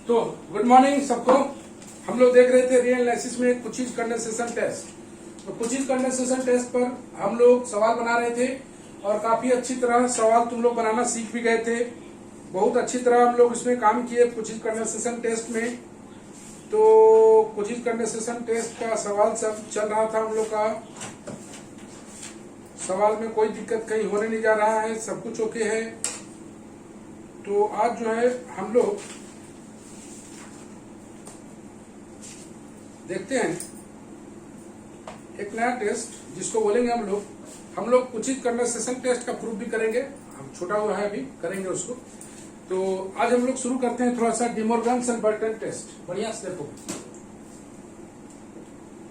तो good morning सबको। हम लोग देख रहे थे रियल एनालिसिस में कुचिज कंडेंसेशन टेस्ट। तो कुचिज कंडेंसेशन टेस्ट पर हम लोग सवाल बना रहे थे और काफी अच्छी तरह सवाल तुम लोग बनाना सीख भी गए थे। बहुत अच्छी तरह हम लोग इसमें काम किए कुचिज कंडेंसेशन टेस्ट में। तो कुचिज कंडेंसेशन टेस्ट का सवाल सब चल रहा था हम लोग का। सवाल में कोई दिक्कत कहीं होने नहीं जा रहा है, सब कुछ ओके है। तो आज जो है हम लोग देखते हैं एक नया टेस्ट जिसको बोलेंगे हम लोग कुचिज कंडेंसेशन टेस्ट का प्रूफ भी करेंगे। हम छोटा हुआ है अभी करेंगे उसको। तो आज हम लोग शुरू करते हैं थोड़ा सा De Morgan's and Burton test. बढ़िया से देखो,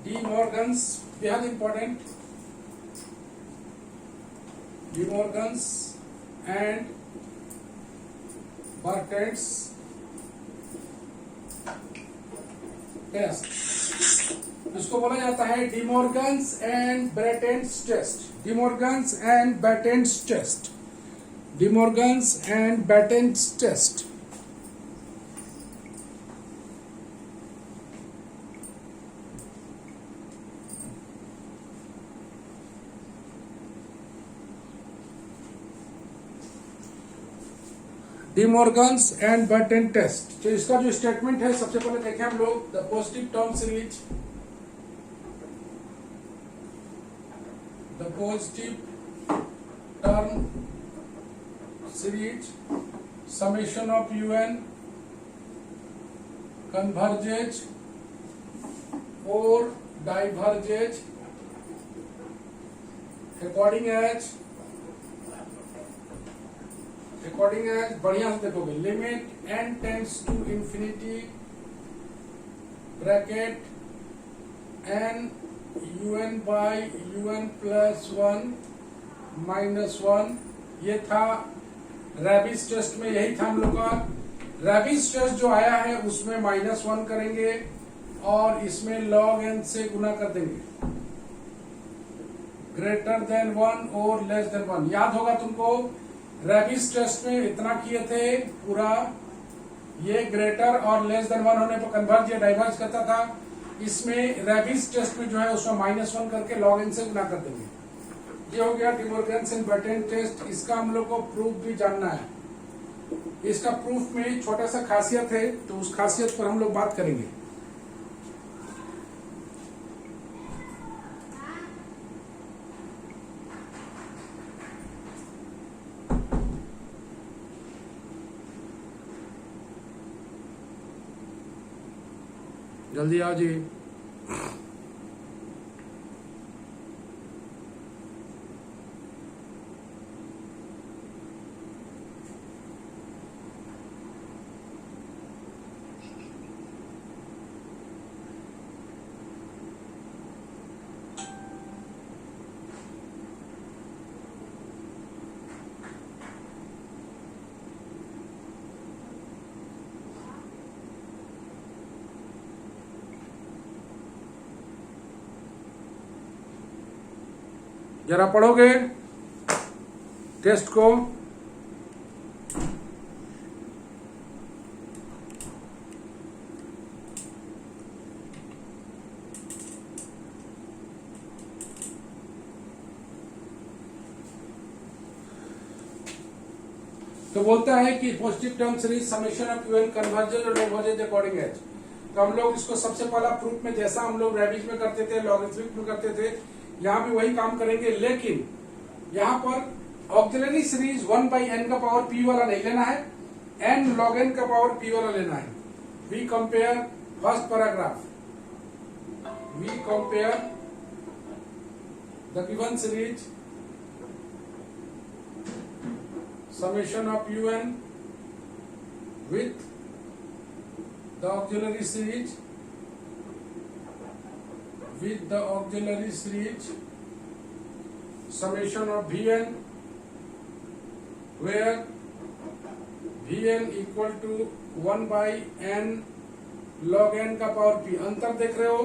डी मॉर्गन्स बेहद important. De Morgan's and Burton's test, इसको बोला जाता है De Morgan's and Burton's test. De Morgan's and Burton's test. De Morgan's and Burton's test. De Morgan's and Burton test. तो इसका जो स्टेटमेंट है सबसे पहले देखें हम लोग। The positive term series, the positive term series summation of u n converges और डाइवर्जेज अकॉर्डिंग एज बढ़िया से देखोगे, limit n tends to infinity bracket n un by un plus 1 minus 1। ये था रैबिस टेस्ट में, यही था हम लोग का। रैबिस टेस्ट जो आया है उसमें -1 करेंगे और इसमें log n से गुना कर देंगे, ग्रेटर देन 1 और लेस देन 1। याद होगा तुमको रैबिस टेस्ट में इतना किए थे पूरा, ये ग्रेटर और लेस देन 1 होने पर कन्वर्ज या डाइवर्ज करता था। इसमें रैबिस टेस्ट में जो है उसमें -1 करके log n से गुना कर देंगे। ये हो गया De Morgan's and Burton test. इसका हम लोग को प्रूफ भी जानना है। इसका प्रूफ में छोटा सा खासियत है, तो उस खासियत पर हम लोग बात करेंगे। जल्दी आ जी। जरा पढ़ोगे टेस्ट को। तो बोलता है कि positive term series summation of u n converges और डाइवर्जेज अकॉर्डिंग एज। तो हम लोग इसको सबसे पहला प्रूफ में जैसा हम लोग रैबिस में करते थे, लॉगरिथमिक में करते थे, यहाँ भी वही काम करेंगे। लेकिन यहाँ पर ऑक्सिलरी सीरीज 1/n का पावर p वाला नहीं लेना है, n log n का पावर p वाला लेना है। We compare first paragraph, we compare the given series summation of un with the auxiliary series summation of vn, where vn equal to 1/n log n का power p। अंतर देख रहे हो,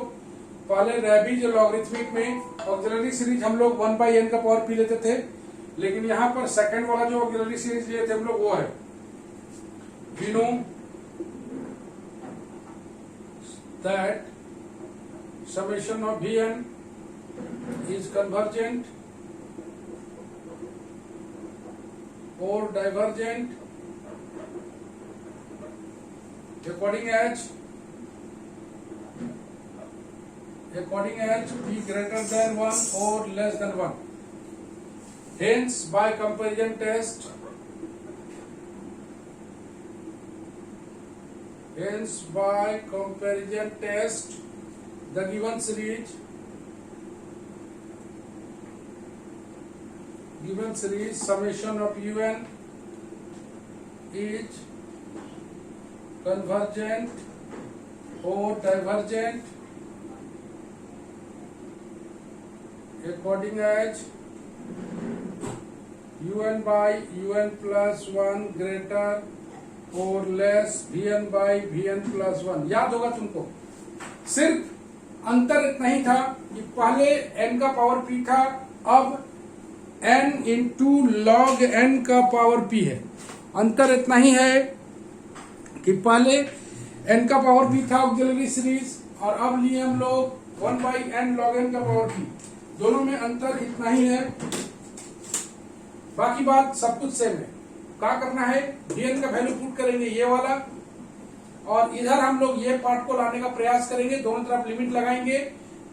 पहले रैबिस लॉगरिथमिक में ऑक्सिलरी सीरीज हम लोग 1/n का पावर p लेते थे, लेकिन यहाँ पर सेकंड वाला जो ऑक्सिलरी सीरीज लिए थे हम लोग वो है विनो that summation of Vn is convergent or divergent according as p greater than 1 or less than 1. Hence, by comparison test, the given series summation of un is convergent or divergent according as un by un plus 1 greater और less Vn by Vn plus 1. याद होगा तुमको, सिर्फ अंतर इतना ही था कि पहले n का पावर p था, अब n इंटू लॉग n का पावर p है. अंतर इतना ही है कि पहले n का पावर p था ऑक्सिलरी सीरीज, और अब लिए हम लोग 1 by n log n का पावर p. दोनों में अंतर इतना ही है, बाकी बात सब कुछ सेम है. क्या करना है, Vn का वैल्यू पुट करेंगे ये वाला, और इधर हम लोग ये पार्ट को लाने का प्रयास करेंगे. दोनों तरफ लिमिट लगाएंगे,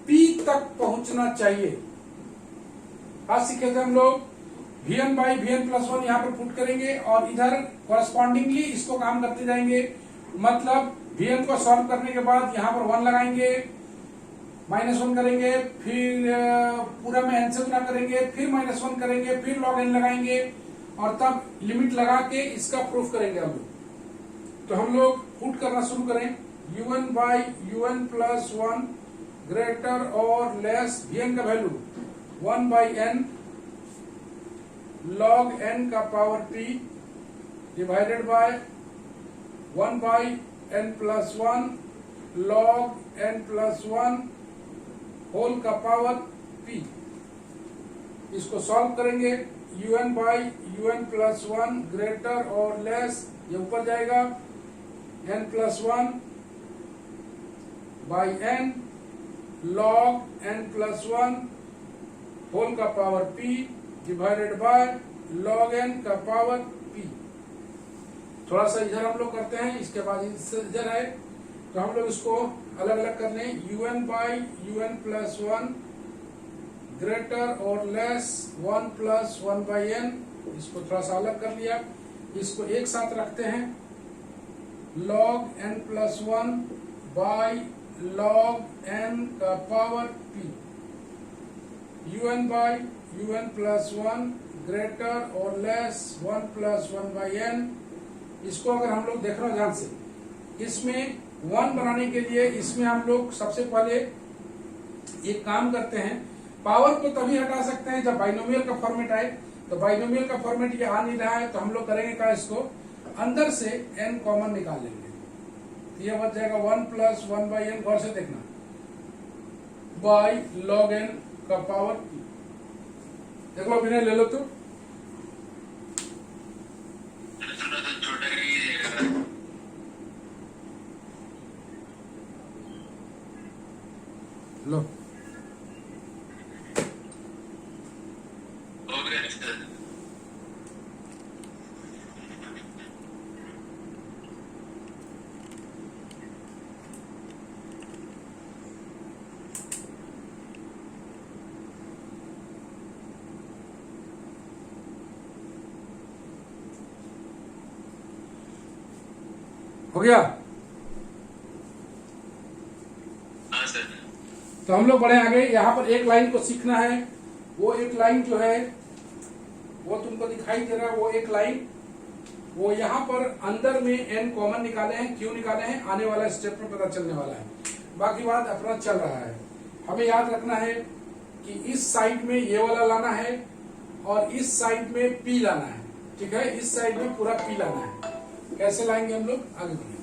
P तक पहुंचना चाहिए. आज सीखे थे हम लोग Vn by Vn plus 1 यहाँ पर पुट करेंगे, और इधर कॉरस्पॉन्डिंगली इसको काम करते जाएंगे. मतलब Vn को सॉल्व करने के बाद यहाँ पर 1 लगाएंगे, -1 करेंगे, फिर पूरा में n से गुना करेंगे, फिर -1 करेंगे, फिर log n लगाएंगे, और तब लिमिट लगा के इसका प्रूफ करेंगे हम लोग. तो हम लोग पुट करना शुरू करें. un by un plus 1 greater और लेस Vn का value 1 by n log n का power p divided by 1 by n plus 1 log n plus 1 whole का पावर p. इसको सॉल्व करेंगे. un by un plus 1 greater और less, ये ऊपर जाएगा, n plus 1 by n log n plus 1 whole का power p divided bye log n का power p. थोड़ा सा इधर हम लोग करते हैं, इसके बाद इधर है, तो हम लोग इसको अलग अलग कर लें. un by un plus 1 greater और लेस 1 plus 1 by n. इसको थोड़ा सा अलग कर लिया. इसको एक साथ रखते हैं. log n plus 1 by log n का power p. un by un plus 1 greater और लेस 1 plus 1 by n. इसको अगर हम लोग देखना ध्यान से, इसमें 1 बनाने के लिए इसमें हम लोग सबसे पहले एक काम करते हैं. पावर को तभी हटा सकते हैं जब बाइनोमियल का फॉर्मेट आए. तो बाइनोमियल का फॉर्मेट ये आ नहीं रहा है, तो हम लोग करेंगे क्या, इसको अंदर से n कॉमन निकाल लेंगे. ये बच जाएगा 1 plus 1 by n. गौर से देखना, बाई log n का पावर p. देख लो, विनय ले लो. तो लो, हो गया. हाँ सर. तो हम लोग बढ़े आगे. यहाँ पर एक लाइन को सीखना है. वो एक लाइन जो है वो तुमको दिखाई दे रहा है. वो एक लाइन, वो यहाँ पर अंदर में n कॉमन निकाले हैं. क्यों निकाले हैं, आने वाला स्टेप में पता चलने वाला है. बाकी बात अपना चल रहा है. हमें याद रखना है कि इस साइड में ये वाला लाना है, और इस साइड में p लाना है. ठीक है, इस साइड में पूरा p लाना है. कैसे लाएंगे हम लोग, आगे बढ़ेंगे.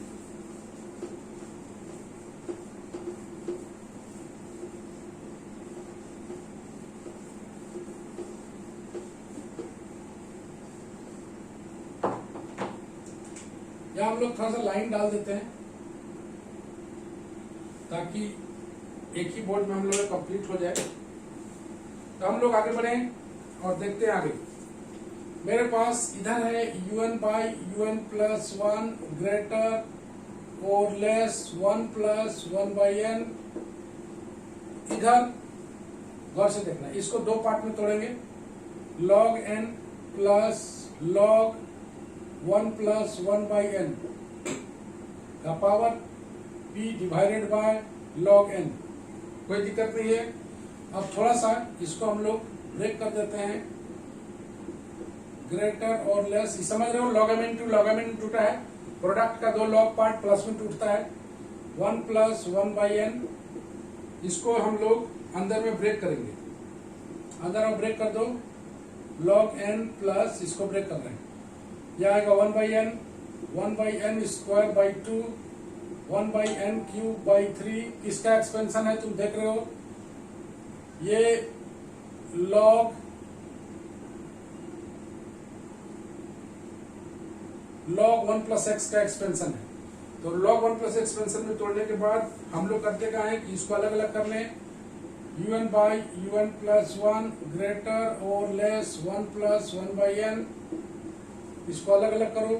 या हम लोग थोड़ा सा लाइन डाल देते हैं. ताकि एक ही बोर्ड में हम लोग कंप्लीट हो जाए। तो हम लोग आगे बढ़े और देखते हैं आगे। मेरे पास इधर है un by un plus 1 greater और लेस 1 प्लस 1 बाई n। इधर गौर से देखना, इसको दो पार्ट में तोड़ेंगे, log n plus log 1 plus 1 by n का power p divided bye log n। कोई दिक्कत नहीं है। अब थोड़ा सा इसको हम लोग ब्रेक कर देते हैं, ग्रेटर और लेस। समझ रहे हो, लॉग एम टूटा है, प्रोडक्ट का दो लॉग पार्ट प्लस में टूटता है, 1 प्लस 1 बाई n। इसको हम लोग अंदर में ब्रेक करेंगे, अंदर में ब्रेक कर दो, log n प्लस इसको ब्रेक कर रहे हैं, यह आएगा 1 by n square by 2, 1 by n cube by 3। इसका एक्सपेंशन है, तुम देख रहे हो, ये log 1 प्लस एक्स का एक्सपेंशन है। तो log 1 प्लस एक्सपेंशन में तोड़ने के बाद हम लोग करते क्या है कि इसको अलग अलग कर लें, un by un plus 1 greater और लेस 1 प्लस 1 बाई n। इसको अलग अलग करो,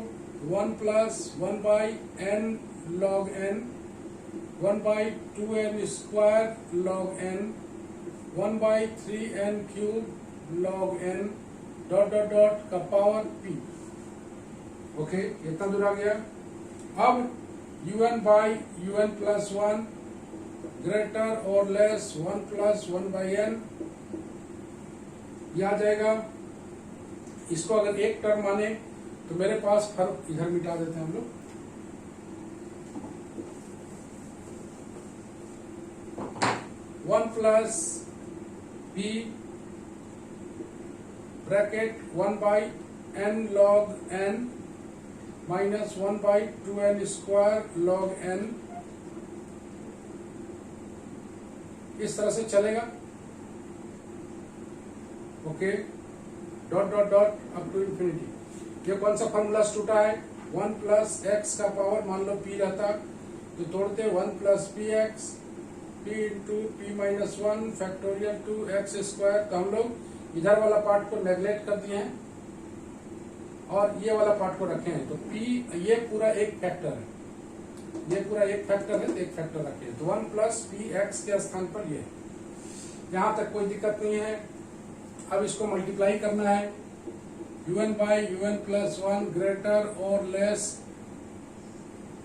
1 plus 1 by n log n, 1 by 2n square log n, 1 by 3n cube log n dot dot dot का पावर p। ओके, इतना दूर आ गया। अब un by un plus 1 greater और लेस 1 प्लस 1 बाई n, यह आ जाएगा। इसको अगर एक टर्म माने तो मेरे पास फर्क इधर मिटा देते हैं हम लोग, one plus p bracket 1 by n log n minus 1 by 2n square log n। इस तरह से चलेगा। Okay, dot dot dot up to infinity. ये कौन सा फॉर्मूला टूटा है, 1 प्लस एक्स का पावर मान लो p रहता तो तोड़ते 1 plus P x, p into P minus 1 factorial two x square. तो हम लोग इधर वाला पार्ट को नेग्लेक्ट कर दिए हैं और ये वाला पार्ट को रखे हैं। तो p ये पूरा एक फैक्टर है, ये पूरा एक फैक्टर है, तो एक फैक्टर रखे हैं। तो 1 प्लस पी एक्स के स्थान पर ये, यहां तक कोई दिक्कत नहीं है। अब इसको मल्टीप्लाई करना है, un by un plus 1 greater और लेस,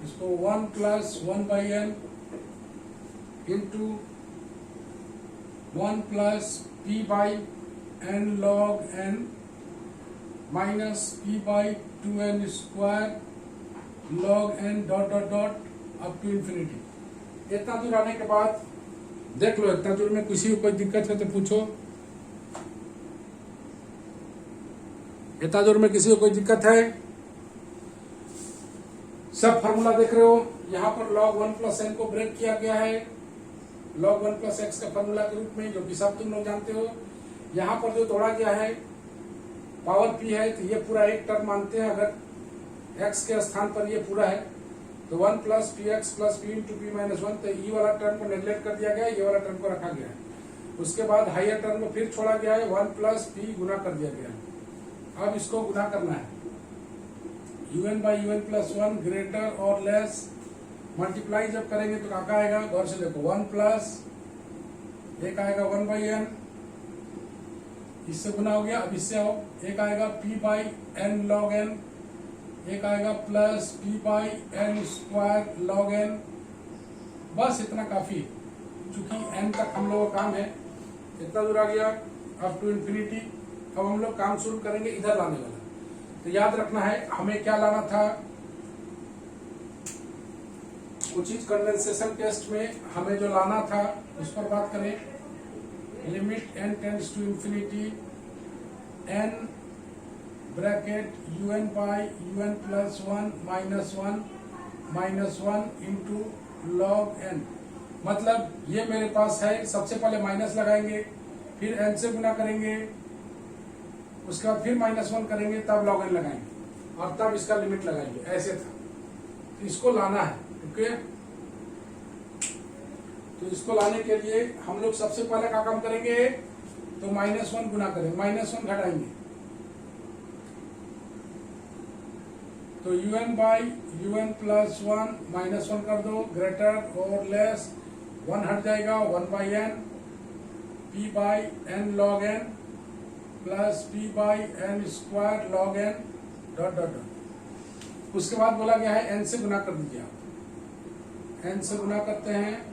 इसको 1 plus 1 by n into 1 plus p by n log n minus p by 2n square log n dot dot dot up to infinity. इतना दूर आने के बाद देख लो, इतना दूर में किसी को कोई दिक्कत है तो पूछो। इतना दूर में किसी को कोई दिक्कत है? सब फॉर्मूला देख रहे हो, यहाँ पर log 1 प्लस n को ब्रेक किया गया है log 1 प्लस एक्स का फॉर्मूला के रूप में, जो कि सब तुम लोग जानते हो। यहाँ पर जो तोड़ा गया है पावर p है, तो ये पूरा एक टर्म मानते हैं। अगर x के स्थान पर ये पूरा है तो 1 plus P x plus P into P minus 1, तो ई वाला टर्म को नेग्लेक्ट कर दिया गया है, ये वाला टर्म को रखा गया है। उसके बाद हायर टर्म को फिर छोड़ा गया है, 1 प्लस पी गुना कर दिया गया है। अब इसको गुना करना है, un by un plus 1 greater और लेस, मल्टीप्लाई जब करेंगे तो क्या आएगा, गौर से देखो, 1 प्लस एक आएगा 1 बाई n, इससे गुना हो गया। अब इससे आओ, एक आएगा p by n log n, एक आएगा plus p by n square log n। बस इतना काफी, चूंकि n तक हम लोगों का काम है। इतना दूर आ गया अप टू इंफिनिटी। अब हम लोग काम शुरू करेंगे इधर लाने वाला। तो याद रखना है हमें क्या लाना था, उचित कंडेंसेशन टेस्ट में हमें जो लाना था उस पर बात करें। Limit n tends to infinity, n bracket un by un plus 1 minus 1 into log n। मतलब ये मेरे पास है, सबसे पहले माइनस लगाएंगे, फिर n से गुना करेंगे, उसके बाद फिर -1 करेंगे, तब log n लगाएंगे और तब इसका लिमिट लगाएंगे। ऐसे था, तो इसको लाना है। ओके, तो इसको लाने के लिए हम लोग सबसे पहले क्या काम करेंगे, तो -1 गुना करेंगे, -1 घटाएंगे, तो un बाई un प्लस 1 -1 कर दो, ग्रेटर और लेस 1 हट जाएगा, 1 by n, p by n log n plus p by n square log n dot dot dot. उसके बाद बोला गया है n से गुना कर दीजिए आप, n से गुना करते हैं,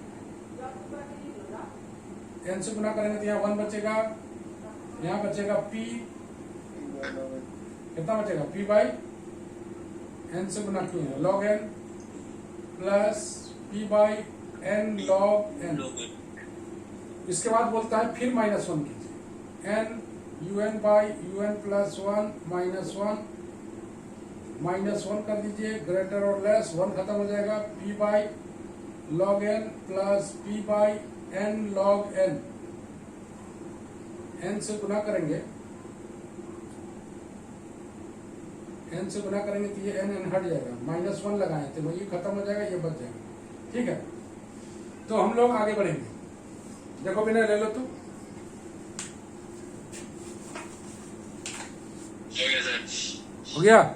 n से गुना करेंगे तो यहाँ 1 बचेगा, यहाँ बचेगा p, कितना बचेगा, p बाई n से गुना किए हैं log n plus p by n log n। इसके बाद बोलता है फिर -1 कीजिए, n un by un plus 1 -1 कर दीजिए, ग्रेटर और लेस 1 खत्म हो जाएगा, p by log n plus p by n log n, n से गुना करेंगे, n से गुना करेंगे तो ये n हट जाएगा, -1 लगाए थे वो ये खत्म हो जाएगा, ये बच जाएगा। ठीक है, तो हम लोग आगे बढ़ेंगे। देखो विनय ले लो तो, हो गया सर। हो गया।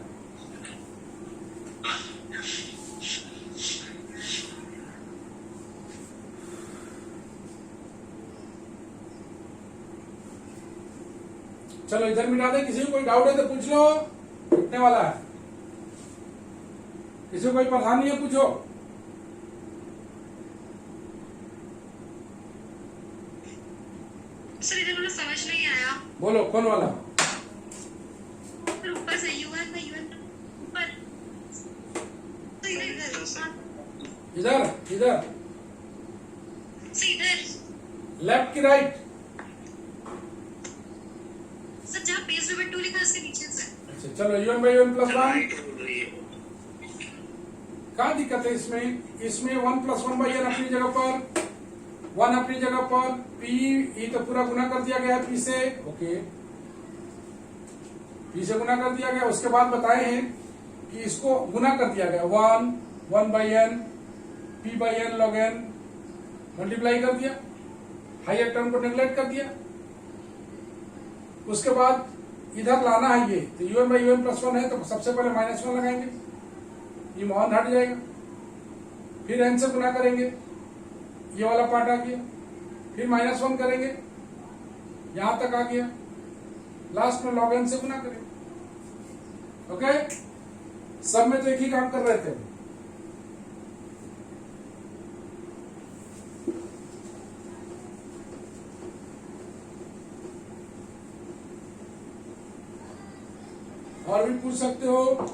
चलो इधर मिटा दे, किसी को कोई डाउट है तो पूछ लो, मिटने वाला है, किसी को कोई परेशानी है पूछो। सर इधर मुझे समझ नहीं आया। बोलो कौन वाला, फिर ऊपर से यूएन में यूएन ऊपर तो इधर इधर इधर से इधर लेफ्ट की राइट, सर जहाँ पेज नंबर 2 लिखा है उसके नीचे से। अच्छा चलो un by un plus 1, right बोल रही है। क्या दिक्कत है इसमें, इसमें 1 प्लस 1 बाई n अपनी जगह पर, 1 अपनी जगह पर, p ये तो पूरा गुना कर दिया गया p से, ओके p से गुना कर दिया गया। उसके बाद बताए हैं कि इसको गुना कर दिया गया, 1 by n p by n log n, multiply कर दिया, हायर टर्म को नेग्लेक्ट कर दिया। उसके बाद इधर लाना है ये, तो un बाई un प्लस 1 है तो सबसे पहले -1 लगाएंगे, ये मान हट जाएगा, फिर n से गुना करेंगे, ये वाला पार्ट आ गया, फिर -1 करेंगे, यहां तक आ गया, लास्ट में log n से गुना करेंगे। ओके, सब में तो एक ही काम कर रहे थे। और भी पूछ सकते हो।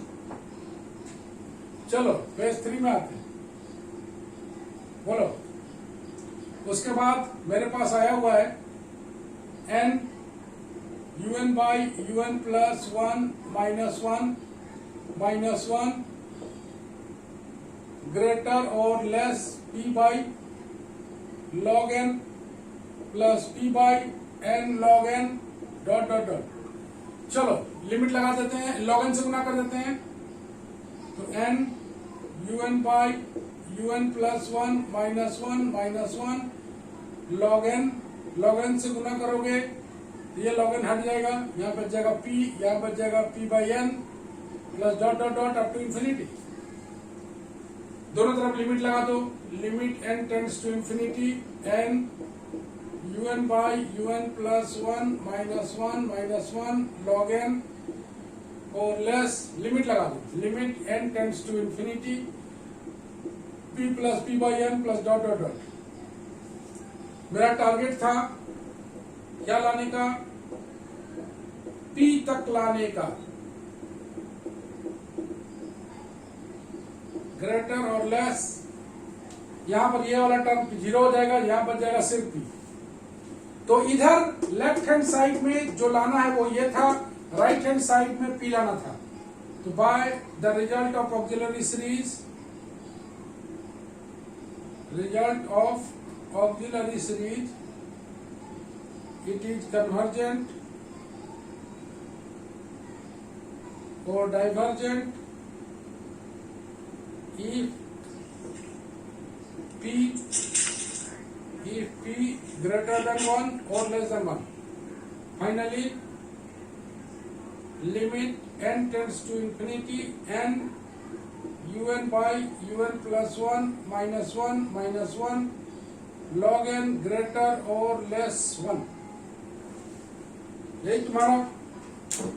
चलो पेज 3 में आते हैं, बोलो। उसके बाद मेरे पास आया हुआ है n un by un plus 1 -1 greater और less p by log n plus p by n log n dot dot dot. चलो लिमिट लगा देते हैं, log n से गुना कर देते हैं, तो n un by un plus 1 -1 log n से गुना करोगे तो ये log n हट जाएगा, यहाँ बच जाएगा p, यहाँ बच जाएगा p by n plus dot dot dot up to infinity. दोनों तरफ लिमिट लगा दो, limit n tends to infinity, n un by un plus 1 -1 log n और लेस, लिमिट लगा दो, limit n tends to infinity p plus p by n plus dot dot dot. मेरा target था क्या लाने का, p तक लाने का, ग्रेटर और लेस। यहां पर ये वाला टर्म 0 हो जाएगा, यहां बच जाएगा सिर्फ p। तो इधर लेफ्ट हैंड साइड में जो लाना है वो ये था, राइट हैंड साइड में p लाना था। तो by the result of auxiliary series, result of auxiliary series, it is convergent or divergent if p greater than 1 or less than 1. Finally, limit n tends to infinity, n un by un plus 1 minus 1 log n greater or less 1. यही तुम्हारा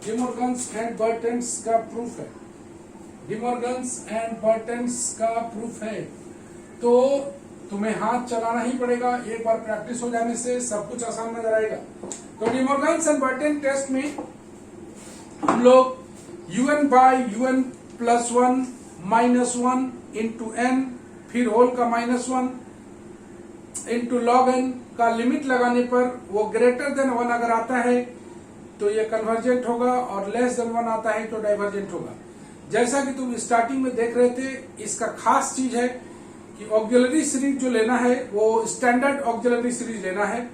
De Morgan's and Burton's का proof है। De Morgan's and Burton's का proof है। तो तुम्हें हाथ चलाना ही पड़ेगा, एक बार प्रैक्टिस हो जाने से सब कुछ आसान नजर आएगा। तो डिमॉर्गन्स एंड बर्टन टेस्ट में हम लोग un by un plus 1 minus 1 into N, फिर होल का माइनस 1 इंटू लॉग एन का लिमिट लगाने पर वो ग्रेटर देन 1 अगर आता है तो ये कन्वर्जेंट होगा और लेस देन 1 आता है तो डाइवर्जेंट होगा। जैसा कि तुम स्टार्टिंग में देख रहे थे, इसका खास चीज है कि ऑक्सिलरी सीरीज जो लेना है वो स्टैंडर्ड ऑक्सिलरी सीरीज लेना है,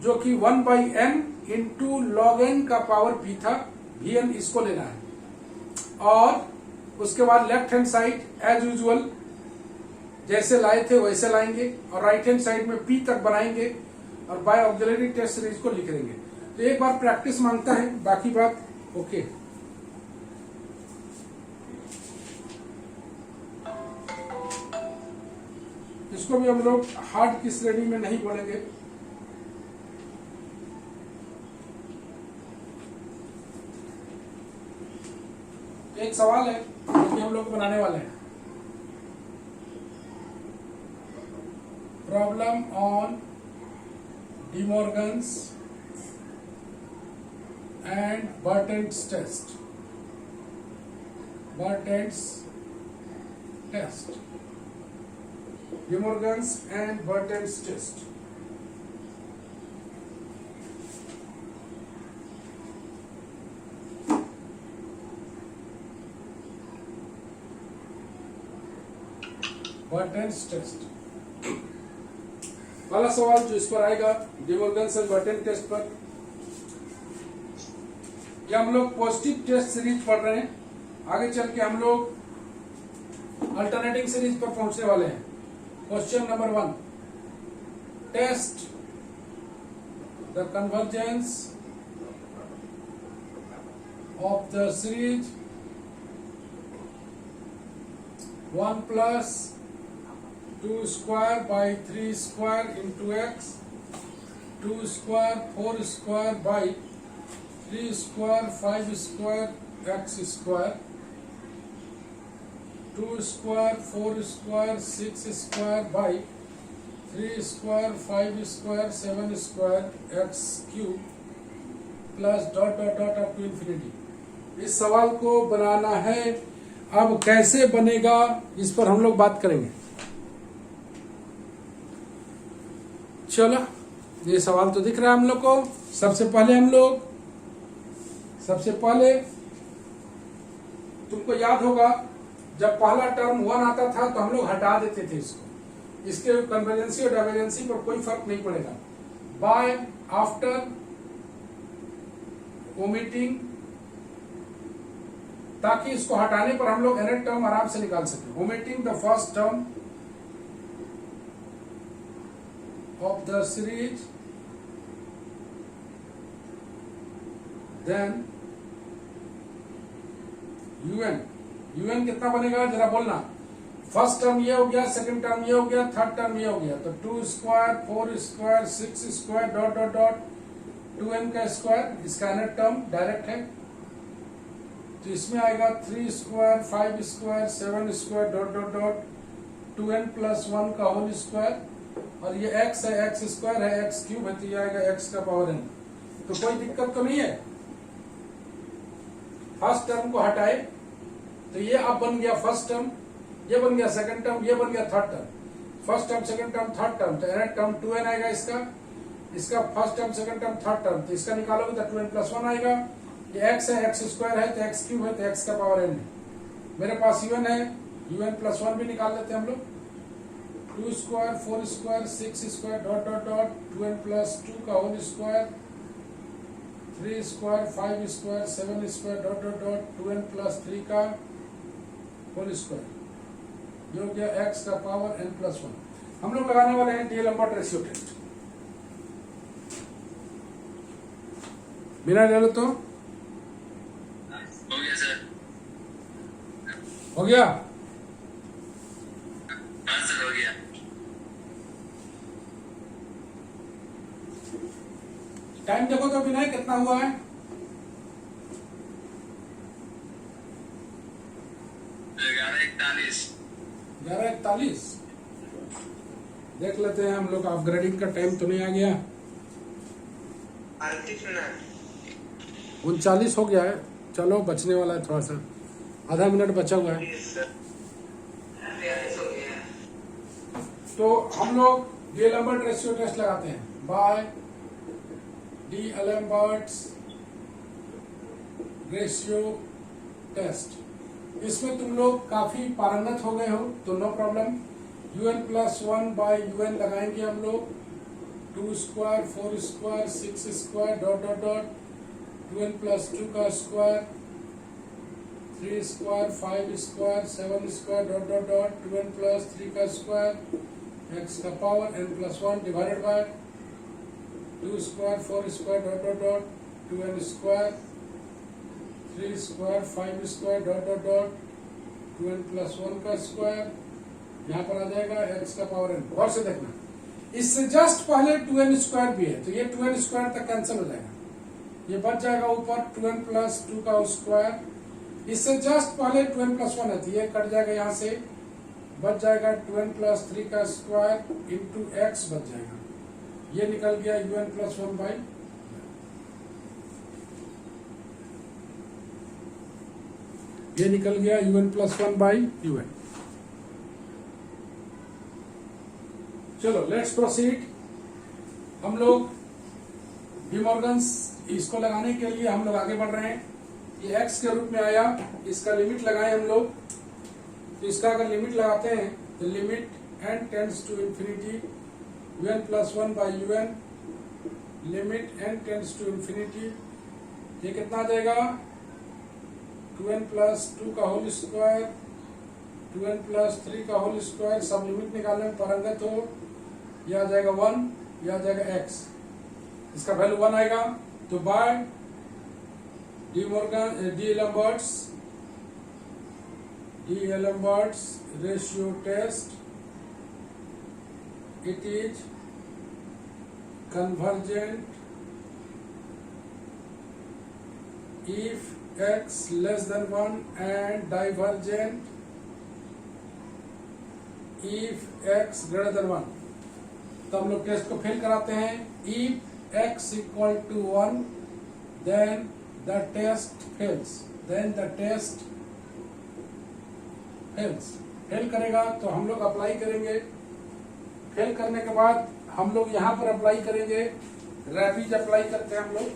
जो कि 1 by N into log N का पावर p था, vn इसको लेना है। और उसके बाद left hand side as usual जैसे लाए थे वैसे लाएंगे और राइट हैंड साइड में p तक बनाएंगे और बाय ऑक्सिलरी टेस्ट सीरीज को लिख देंगे। तो एक बार प्रैक्टिस मांगता है, बाकी बात ओके। इसको भी हम लोग हार्ड की श्रेणी में नहीं बोलेंगे। एक सवाल है जो कि हम लोग बनाने वाले हैं। Problem on De Morgan's and Burton's test. Burton's test. De Morgan's and Burton's test. Burton's test. पहला सवाल जो इस पर आएगा De Morgan's and Burton test पर, ये हम लोग पॉजिटिव टेस्ट सीरीज पढ़ रहे हैं। आगे चल के हम लोग अल्टरनेटिंग सीरीज पर पहुंचने वाले हैं। Question number 1, test the convergence of the series 1 plus 2 square by 3 square into X, 2 square 4 square by 3 square 5 square X square, 2 square 4 square 6 square by 3 square 5 square 7 square X cube plus dot dot dot up to infinity. इस सवाल को बनाना है। अब कैसे बनेगा इस पर हम लोग बात करेंगे। चलो, ये सवाल तो दिख रहा है हम लोग को। सबसे पहले तुमको याद होगा जब पहला टर्म 1 आता था तो हम लोग हटा देते थे इसको। इसके कन्वर्जेंसी और डाइवर्जेंसी पर कोई फर्क नहीं पड़ेगा। बाय आफ्टर ओमिटिंग, ताकि इसको हटाने पर हम लोग nth टर्म आराम से निकाल सके। Omitting the first term of the series, then un कितना बनेगा जरा बोलना। फर्स्ट टर्म ये हो गया, सेकंड टर्म ये हो गया, थर्ड टर्म ये हो गया। तो 2 square 4 square 6 square dot dot dot 2n का स्क्वायर, इसका nth टर्म डायरेक्ट है। तो इसमें आएगा 3 square 5 square 7 square dot dot dot 2n plus 1 का होल स्क्वायर, और ये x है, x स्क्वायर है, x क्यूब है, तो ये आएगा x का पावर n। तो कोई दिक्कत तो नहीं है। फर्स्ट टर्म को हटाए तो ये अब बन गया फर्स्ट टर्म, ये बन गया सेकंड टर्म, ये बन गया third term. First term second term third term, तो nth टर्म 2n आएगा इसका first term second term third term, तो इसका निकालोगे तो 2n प्लस 1 आएगा। ये x है, x स्क्वायर है, तो x क्यूब है, तो x का पावर n है। मेरे पास un है, un प्लस 1 भी निकाल लेते हैं हम लोग। 2 square 4 square 6 square dot dot dot 2n plus 2 का whole square, 3 square 5 square 7 square dot dot dot 2n plus 3 का होल स्क्वायर, ये हो गया x का पावर n प्लस 1। हम लोग लगाने वाले हैं डीएल-एम्बर्ट रेशियो टेस्ट। बिना ले लो तो हो गया सर। हो गया। हाँ सर, हो गया। टाइम देखो तो विनय कितना हुआ है। 11:41। 11:41। देख लेते हैं हम लोग, अपग्रेडिंग का टाइम तो नहीं आ गया। 39 हो गया है। चलो बचने वाला है थोड़ा सा, आधा मिनट बचा हुआ है। तो हम लोग डी-एल्बर्ट रेशियो टेस्ट लगाते हैं बाय डी-एल्बर्ट रेशियो टेस्ट। इसमें तुम लोग काफी पारंगत हो गए हो तो no problem. UN+1 bye UN लगाएंगे हम लोग। 2 square 4 square 6 square dot dot dot 2n+2 का square 3 square 5 square 7 square dot dot dot 2n+3 का स्क्वायर x का power n+1 divided by 2 square 4 square dot dot dot 2n square 3 square 5 square dot dot dot 2n+1 का square, यहाँ पर आ जाएगा x का power n। गौर से देखना, इससे जस्ट पहले 2n स्क्वायर भी है तो ये 2n स्क्वायर तक कैंसिल हो जाएगा, ये बच जाएगा ऊपर 2n+2 का स्क्वायर। इससे जस्ट पहले 2n+1 है तो ये कट जाएगा, यहाँ से बच जाएगा 2n+3 का स्क्वायर इंटू x बच जाएगा। ये निकल गया UN+1 बाई, ये निकल गया UN+1 बाई UN। चलो लेट्स प्रोसीड। हम लोग डिमॉर्गन्स इसको लगाने के लिए हम लोग आगे बढ़ रहे हैं। ये x के रूप में आया, इसका लिमिट लगाए हम लोग। तो इसका अगर लिमिट लगाते हैं तो limit n tends to infinity UN+1 by UN, limit n tends to infinity, ये कितना आ जाएगा 2n+2 का होल स्क्वायर 2n+3 का होल स्क्वायर, सब लिमिट निकालने में पारंगत हो, यह आ जाएगा 1, यह आ जाएगा x, इसका वैल्यू 1 आएगा। तो by D'Alembert's ratio test, it is convergent if x less than 1 and divergent if x greater than 1। तो हम लोग टेस्ट को फेल कराते हैं। if x equal to 1 then the test fails, then the test fails। Fail करेगा तो हम लोग अप्लाई करेंगे, फेल करने के बाद हम लोग यहाँ पर अप्लाई करेंगे, रैपिड अप्लाई करते हैं हम लोग।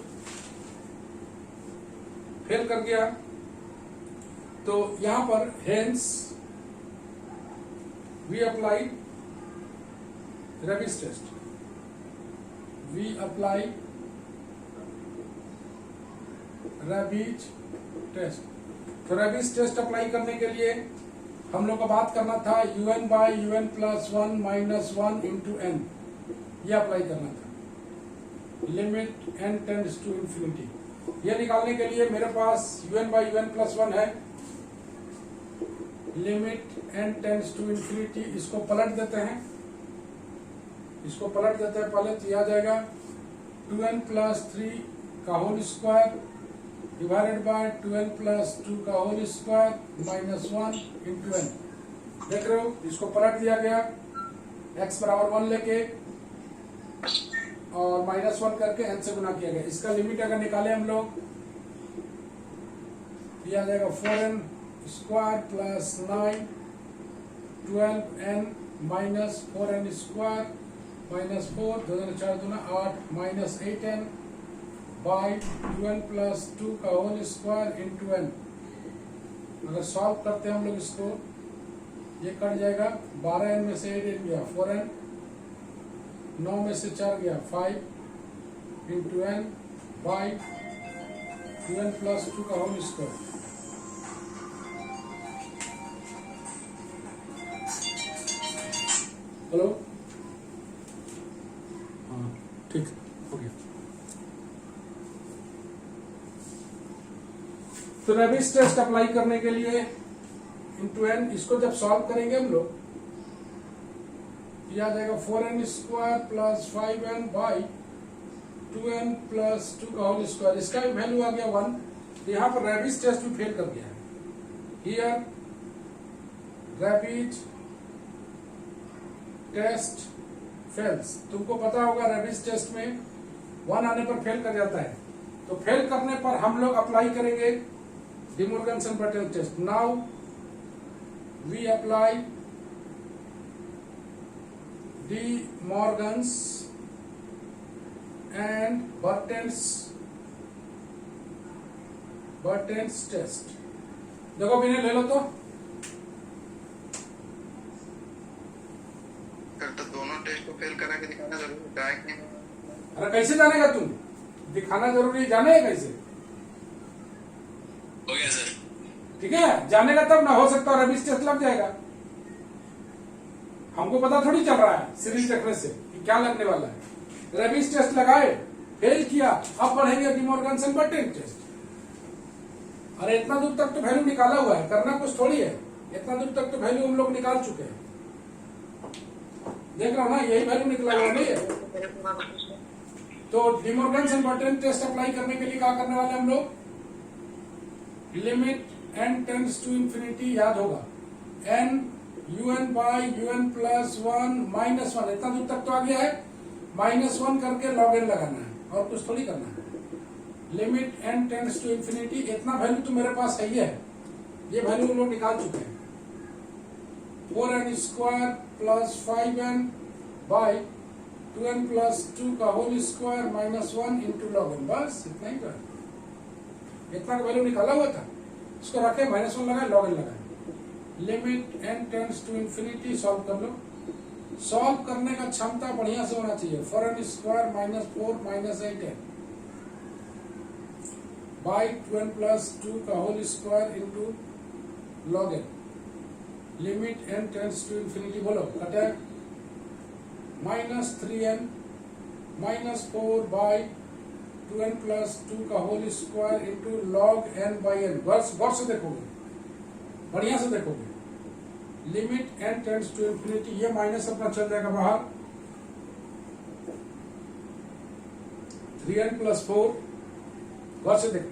फेल कर गया तो यहाँ पर hence we apply rapid test, we apply rapid test. तो रैपिड टेस्ट अप्लाई करने के लिए हम लोग को बात करना था UN by UN+1 -1 into n, ये अप्लाई करना था। Limit n tends to infinity, ये निकालने के लिए मेरे पास UN बाय UN+1 है, limit n tends to infinity, इसको पलट देते हैं, इसको पलट देते हैं पहले, तो यह आ जाएगा 2n+3 का whole square divided by 2n+2 का होल स्क्वायर -1 इंटू n। देख रहे हो, इसको पलट दिया गया, x बराबर 1 लेके और -1 करके n से गुना किया गया। इसका लिमिट अगर निकाले हम लोग, ये आ जाएगा 4n square plus 9 12n minus 4n square -4 2 4 2 8 -8n by 2n+2 का होल स्क्वायर इंटू n। अगर सॉल्व करते हैं हम लोग इसको, ये कट जाएगा, 12n में से 8 गया 4n, 9 में से 4 गया 5 इंटू n बाई 2n+2 का होल स्क्वायर। हेलो, हाँ ठीक हो गया। तो रेबिस टेस्ट अप्लाई करने के लिए इंटू एन, इसको जब सॉल्व करेंगे हम लोग, यह आ जाएगा 4n square plus 5n by 2n plus 2 का होल स्क्वायर। इसका भी वैल्यू आ गया 1। तो यहाँ पर रेबिस टेस्ट भी फेल कर गया है। Here Raabe's test fails. तुमको पता होगा रेबिस टेस्ट में 1 आने पर फेल कर जाता है। तो फेल करने पर हम लोग अप्लाई करेंगे De Morgan's and Burton test. Now we apply De Morgan's and Burton's test. देखो भी ले लो तो दोनों टेस्ट को फेल करा के दिखाना जरूरी होता है कि अरे कैसे जानेगा तुम? दिखाना जरूरी है, जाने कैसे? हो गया सर। ठीक है, जानेगा तब ना, हो सकता है रेबिस टेस्ट लग जाएगा। हमको पता थोड़ी चल रहा है सीरीज देखने से कि क्या लगने वाला है। रेबिस टेस्ट लगाए, फेल किया, अब पढ़ेंगे De Morgan's and Burton test. अरे इतना दूर तक तो वैल्यू निकाला हुआ है, करना कुछ थोड़ी है। इतना दूर तक तो वैल्यू हम लोग निकाल चुके हैं। देख रहा हो ना, यही वैल्यू निकला हुआ नहीं है। तो De Morgan's and Burton test apply करने के लिए क्या करने वाले हम लोग? Limit n tends to infinity, याद होगा, n un by un plus 1 minus 1, इतना दूर तक तो आ गया है। -1 करके log n लगाना है, और कुछ थोड़ी करना है। Limit n tends to infinity, इतना वैल्यू तो मेरे पास है ही है। ये वैल्यू हम लोग निकाल चुके हैं। 4n square plus 5n by 2n plus 2 का whole square minus 1 into log n, बस इतना ही कर। इतना का वैल्यू निकाला हुआ था, इसको रखे, -1 लगाए, log n लगाए। Limit n tends to infinity, solve कर लो। सॉल्व करने का क्षमता बढ़िया से होना चाहिए। 4n square minus 4 minus 8n by 2n plus 2 का whole square into log n। Limit n tends to infinity, बोलो कटे, -3n minus 4 by 2n plus 2 का whole square into log n by n। गौर से देखोगे, बढ़िया से देखोगे। Limit n tends to infinity, ये माइनस अपना चल जाएगा बाहर। 3n प्लस 4, गौर से देखो,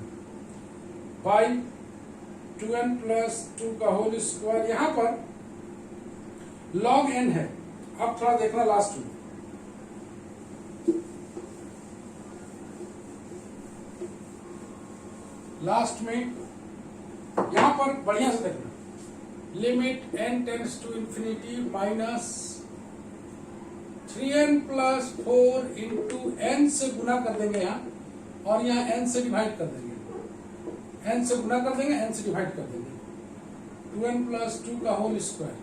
बाई 2n प्लस 2 का होल स्क्वायर। यहां पर log n है। अब थोड़ा देखना लास्ट में, यहां पर बढ़िया से देखना। Limit n tends to infinity minus 3n plus 4 into n से गुना कर देंगे यहाँ, और यहाँ n से डिवाइड कर देंगे। n से गुना कर देंगे, n से डिवाइड कर देंगे। 2n प्लस 2 का होल स्क्वायर।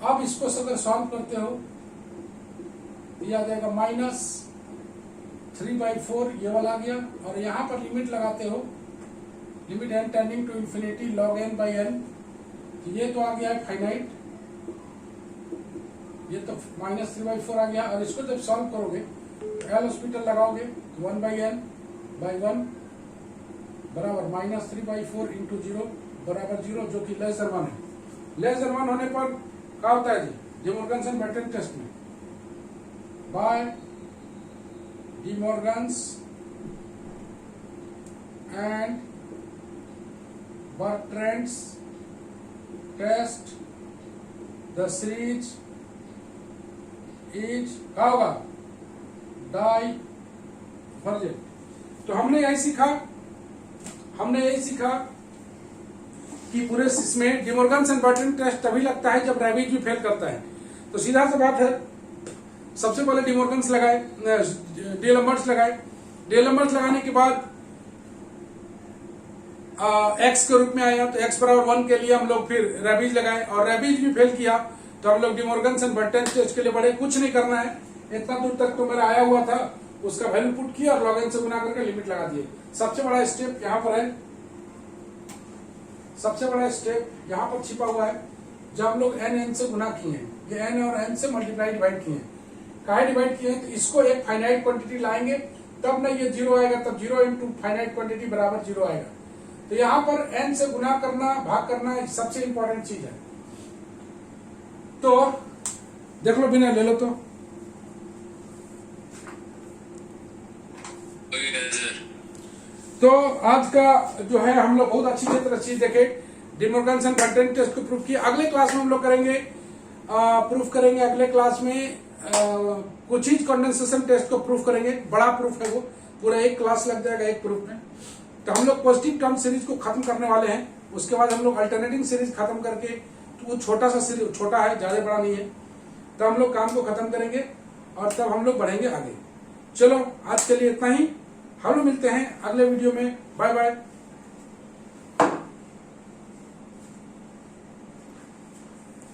अब इसको अगर सॉल्व करते हो, ये आ जाएगा -3/4, ये वाला आ गया। और यहाँ पर लिमिट लगाते हो, limit n tending to infinity log n by n, ये तो आ गया है फाइनाइट, ये तो -3/4 आ गया। और इसको जब सॉल्व करोगे तो एल हॉस्पिटल लगाओगे, 1/n बाई 1 बराबर -3/4 इंटू 0 बराबर 0, जो कि लेस देन 1 है। लेस देन 1 होने पर क्या होता है जी, De Morgan's and Burton test में? By De Morgan's and Burton's test the series is क्या होगा? डाइवर्जेंट। तो हमने यही सीखा कि पूरे इसमें De Morgan's and Burton test तभी लगता है जब रेबिस भी फेल करता है। तो सीधा सा बात है, सबसे पहले डी मॉर्गन्स लगाए, डीएलएमआर्ट्स लगाए। डीएलएमआर्ट्स लगाने के बाद एक्स के रूप में आया, तो x बराबर 1 के लिए हम लोग फिर रेबिस लगाए, और रेबिस भी फेल किया तो हम लोग De Morgan's and Burton test के लिए बढ़े। कुछ नहीं करना है, इतना दूर तक तो मेरा आया हुआ था, उसका वैल्यू पुट किया और log n से गुना करके लिमिट लगा दिए। सबसे बड़ा स्टेप यहाँ पर है, सबसे बड़ा स्टेप यहाँ पर छिपा हुआ है, जब हम लोग n से गुना किए हैं, ये n और n से मल्टीप्लाई डिवाइड किए हैं। काहे डिवाइड किए हैं? तो इसको एक फाइनाइट क्वांटिटी लाएंगे, तब ना ये 0 आएगा, तब 0 इंटू फाइनाइट क्वांटिटी बराबर 0 आएगा। तो यहां पर n से गुना करना, भाग करना सबसे इंपॉर्टेंट चीज है। तो देख लो बिना, ले लो तो। तो आज का जो है हम लोग बहुत अच्छी तरह चीज देखे, डी मॉर्गनसन कंटेंट टेस्ट को प्रूफ किया। अगले क्लास में हम लोग करेंगे प्रूफ करेंगे, अगले क्लास में कोचीज कंडेंसेशन टेस्ट को प्रूफ करेंगे। बड़ा प्रूफ है वो, पूरा एक क्लास लग जाएगा एक प्रूफ में। तो हम लोग पॉजिटिव टर्म सीरीज को खत्म करने वाले हैं। उसके बाद हम लोग अल्टरनेटिंग सीरीज खत्म करके, तो वो छोटा सा सीरीज, छोटा है, ज्यादा बड़ा नहीं है, तो हम लोग काम को खत्म करेंगे और तब हम लोग बढ़ेंगे आगे। चलो आज के लिए इतना ही, हम लोग मिलते हैं अगले वीडियो में। Bye bye.